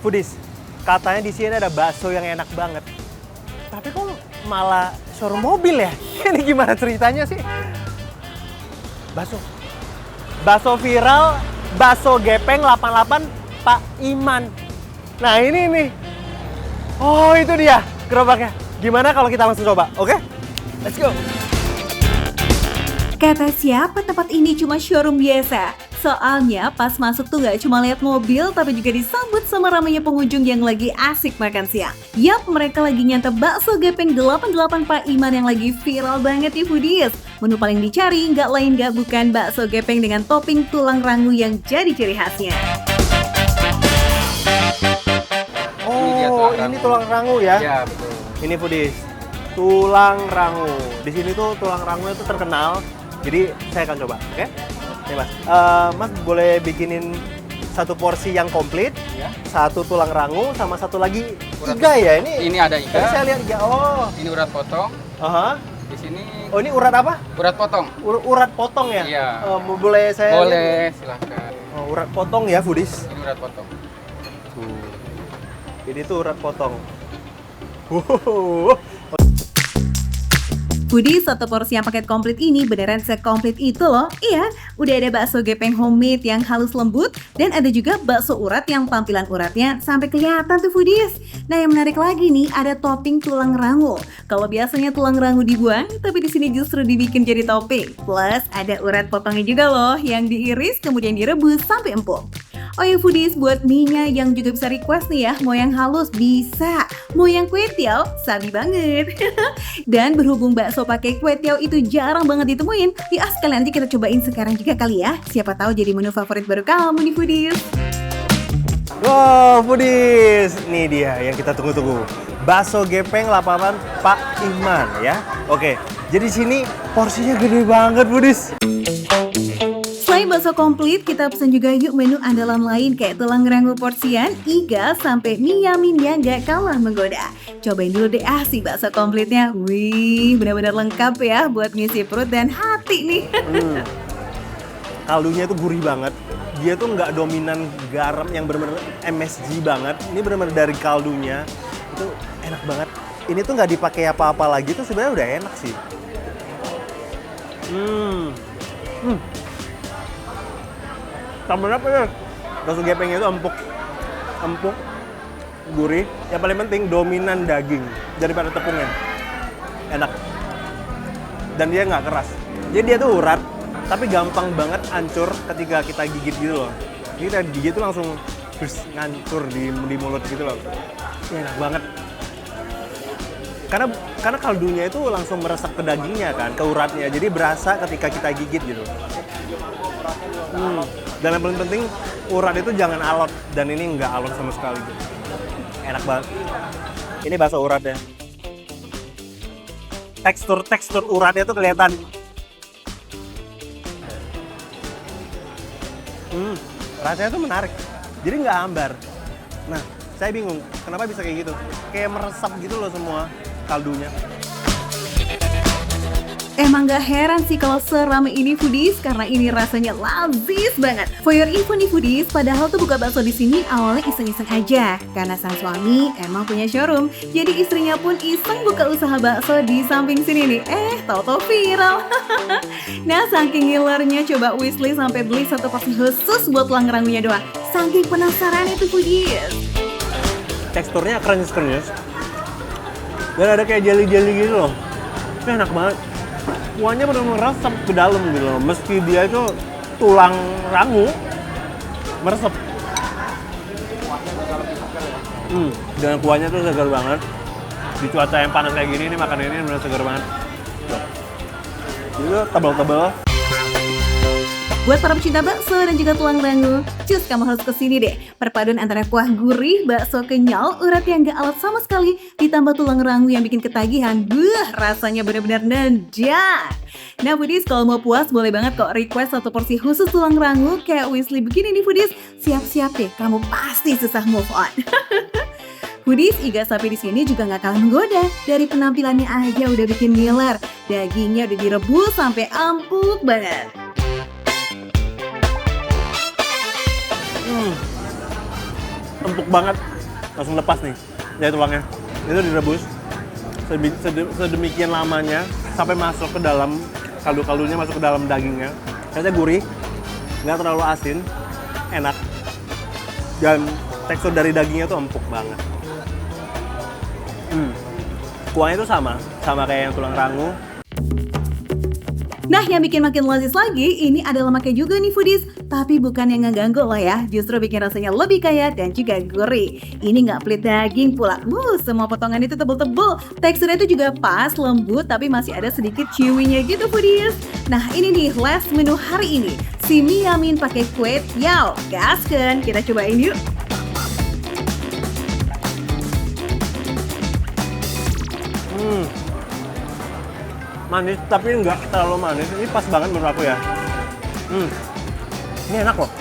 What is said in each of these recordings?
Foodies, katanya di sini ada bakso yang enak banget. Tapi kok malah showroom mobil ya? Ini gimana ceritanya sih? Bakso viral, bakso gepeng 88 Pak Iman. Nah ini nih. Oh itu dia gerobaknya. Gimana kalau kita langsung coba? Oke? Let's go. Kata siapa tempat ini cuma showroom biasa? Soalnya pas masuk tuh gak cuma lihat mobil, tapi juga disambut sama ramainya pengunjung yang lagi asik makan siang. Yap, mereka lagi nyantap bakso gepeng 88 Pak Iman yang lagi viral banget di Foodies. Menu paling dicari nggak lain nggak bukan bakso gepeng dengan topping tulang rangu yang jadi ciri khasnya. Oh, ini tulang rangu ya? Iya, betul. Ini Foodies, tulang rangu. Di sini tuh tulang rangunya tuh terkenal. Jadi saya akan coba, oke? Nih Mas, Mas boleh bikinin satu porsi yang komplit, Ya. satu tulang rangu, sama satu lagi Urat. iga ya? Ini ada tadi iga. saya lihat iga. Oh, Ini urat potong. aha. Di sini Oh ini urat apa? urat potong. Urat potong ya? Iya. Boleh saya? Boleh, silahkan. Oh, urat potong ya, Foodies. Ini urat potong. Ini tuh urat potong. Wow. Foodies, satu porsi yang paket komplit ini beneran sekomplit itu loh. Iya, udah ada bakso gepeng homemade yang halus lembut, dan ada juga bakso urat yang tampilan uratnya sampai kelihatan tuh Foodies. Nah yang menarik lagi nih, ada topping tulang rangu. Kalau biasanya tulang rangu dibuang, tapi di sini justru dibikin jadi topping. Plus ada urat potongnya juga loh, yang diiris kemudian direbus sampai empuk. Oh ya Foodies, buat mie-nya yang juga bisa request nih ya, mau yang halus bisa, mau yang kue tiaw, sabi banget. Dan berhubung bakso pakai kue tiaw itu jarang banget ditemuin, ya sekalian aja kita cobain sekarang juga kali ya. Siapa tahu jadi menu favorit baru kamu nih Foodies. Wow, Foodies. Ini dia yang kita tunggu-tunggu. Bakso gepeng 88 Pak Iman ya. Oke, jadi sini porsinya gede banget, Foodies. Selain bakso komplit, kita pesan juga yuk menu andalan lain kayak tulang rangu porsian, iga, sampai mie yamin yang gak kalah menggoda. Cobain dulu deh si bakso komplitnya. Wih, benar-benar lengkap ya buat ngisi perut dan hati nih. Kaldunya tuh gurih banget. Dia tuh nggak dominan garam yang benar-benar MSG banget. Ini benar-benar dari kaldunya. Itu enak banget. Ini tuh nggak dipakai apa-apa lagi tuh sebenarnya udah enak sih. Tambah apa ya? Bakso gepengnya itu empuk, gurih. Yang paling penting dominan daging daripada tepungnya. Enak. Dan dia nggak keras. Jadi dia tuh urat, tapi gampang banget hancur ketika kita gigit gitu loh. Jadi kita gigit tuh langsung ngancur di mulut gitu loh. Ini enak banget. Karena kaldunya itu langsung meresap ke dagingnya kan, ke uratnya. Jadi berasa ketika kita gigit gitu. Dan yang paling penting urat itu jangan alot, dan ini nggak alot sama sekali. Enak banget. Ini bakso urat ya. Tekstur uratnya tuh kelihatan. Rasanya tuh menarik. Jadi nggak hambar. Nah, saya bingung kenapa bisa kayak gitu. Kayak meresap gitu loh semua kaldunya. Emang gak heran sih kalau seramai ini Foodies karena ini rasanya lazis banget. For your info nih Foodies, padahal tuh buka bakso di sini awalnya iseng-iseng aja karena sang suami emang punya showroom. Jadi istrinya pun iseng buka usaha bakso di samping sini nih. Tahu-tahu viral. Nah, saking ngilernya coba wishlist sampai beli satu porsi khusus buat tulang rangunya doang. Saking penasaran itu Foodies. Teksturnya krenyes-krenyes. Dan ada kayak jelly-jelly gitu loh. Ini enak banget. Kuahnya benar-benar meresap ke dalam gitu loh. Meski dia itu tulang rangu, meresap. Dan kuahnya tuh segar banget. Di cuaca yang panas kayak gini, ini makan ini benar segar banget. Tuh. Itu tebal-tebal. Buat para pecinta bakso dan juga tulang rangu, cus kamu harus kesini deh. Perpaduan antara kuah gurih, bakso kenyal, urat yang gak alot sama sekali, ditambah tulang rangu yang bikin ketagihan. Rasanya benar-benar nendang. Nah Foodies, kalau mau puas boleh banget kok request satu porsi khusus tulang rangu kayak Wisli begini nih Foodies. Siap-siap deh, kamu pasti susah move on. Foodies, iga sapi di sini juga nggak kalah menggoda. Dari penampilannya aja udah bikin ngiler. Dagingnya udah direbus sampai empuk banget. empuk banget, langsung lepas nih dari tulangnya. Itu direbus sedemikian lamanya sampai masuk ke dalam kaldu-kaldunya, masuk ke dalam dagingnya. Rasanya gurih, nggak terlalu asin, enak, dan tekstur dari dagingnya tuh empuk banget. Kuahnya tuh sama kayak yang tulang rangu. Nah, yang bikin makin lazis lagi, ini ada lemaknya juga nih foodies. Tapi bukan yang ngeganggu loh ya, justru bikin rasanya lebih kaya dan juga gurih. Ini nggak pelit daging pula. Semua potongan itu tebel-tebel. Teksturnya itu juga pas, lembut, tapi masih ada sedikit chewy-nya gitu foodies. Nah, ini nih last menu hari ini. Si mie yamin pakai kue tiao. Gaskan, kita cobain yuk. Manis tapi nggak terlalu manis, ini pas banget menurut aku ya. Ini enak loh.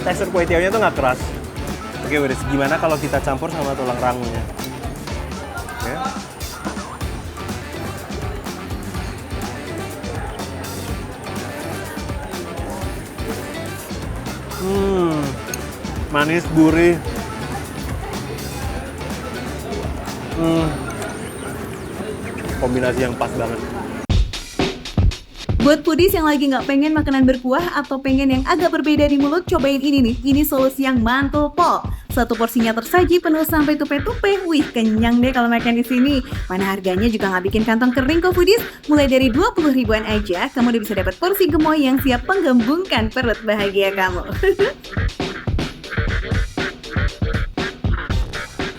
Tekstur kue tiaonya tuh nggak keras. Oke, Wiris, gimana kalau kita campur sama tulang rangunya? Oke. Manis, gurih. Kombinasi yang pas banget. Buat foodies yang lagi nggak pengen makanan berkuah atau pengen yang agak berbeda di mulut, cobain ini nih. Ini solusi yang mantul pol. Satu porsinya tersaji penuh sampai tupe-tupe. Wih, kenyang deh kalau makan di sini. Mana harganya juga nggak bikin kantong kering kok foodies. Mulai dari 20 ribuan aja, kamu udah bisa dapat porsi gemoy yang siap menggembungkan perut bahagia kamu.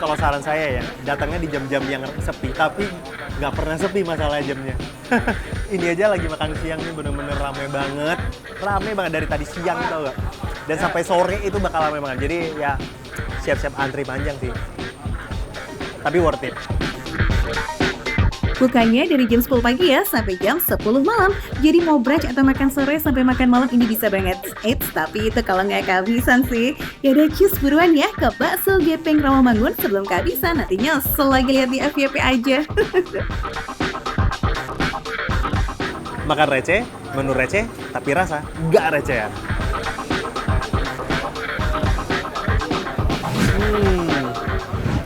Kalau saran saya ya, datangnya di jam-jam yang sepi, tapi nggak pernah sepi masalah jamnya. Ini aja lagi makan siang nih bener-bener rame banget dari tadi siang, tau gak? Dan sampai sore itu bakal rame banget, jadi ya siap-siap antri panjang sih. Tapi worth it. Bukanya dari jam 10 pagi ya sampai jam 10 malam. Jadi mau brunch atau makan sore sampai makan malam ini bisa banget. Eits, tapi itu kalau nggak kehabisan sih. Yaudah cus buruan ya ke Bakso Gepeng Rawamangun sebelum kehabisan. Nanti nyesel lagi lihat di FYP aja. Makan receh, menu receh, tapi rasa nggak recehan.